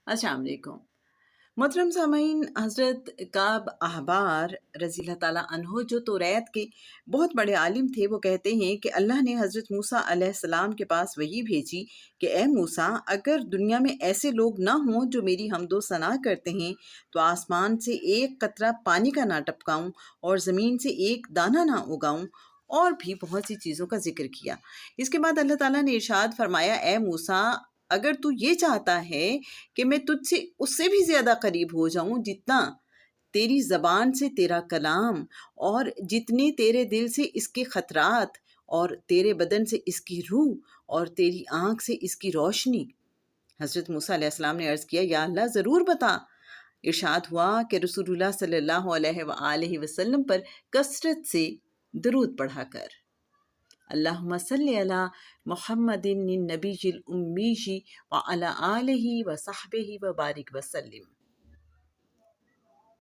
السلام علیکم محترم سامعین، حضرت کعب احبار رضی اللہ تعالیٰ عنہ جو توریت کے بہت بڑے عالم تھے، وہ کہتے ہیں کہ اللہ نے حضرت موسیٰ علیہ السلام کے پاس وحی بھیجی کہ اے موسیٰ، اگر دنیا میں ایسے لوگ نہ ہوں جو میری حمد و ثنا کرتے ہیں تو آسمان سے ایک قطرہ پانی کا نہ ٹپکاؤں اور زمین سے ایک دانہ نہ اگاؤں، اور بھی بہت سی چیزوں کا ذکر کیا۔ اس کے بعد اللہ تعالیٰ نے ارشاد فرمایا، اے موسیٰ، اگر تو یہ چاہتا ہے کہ میں تجھ سے اس سے بھی زیادہ قریب ہو جاؤں جتنا تیری زبان سے تیرا کلام، اور جتنے تیرے دل سے اس کے خطرات، اور تیرے بدن سے اس کی روح، اور تیری آنکھ سے اس کی روشنی۔ حضرت موسیٰ علیہ السلام نے عرض کیا، یا اللہ ضرور بتا۔ ارشاد ہوا کہ رسول اللہ صلی اللہ علیہ وآلہ وسلم پر کثرت سے درود پڑھا کر۔ اللہم صلی علی محمد النبی الامی وعلی آلہ وصحبہ وبارک وسلم۔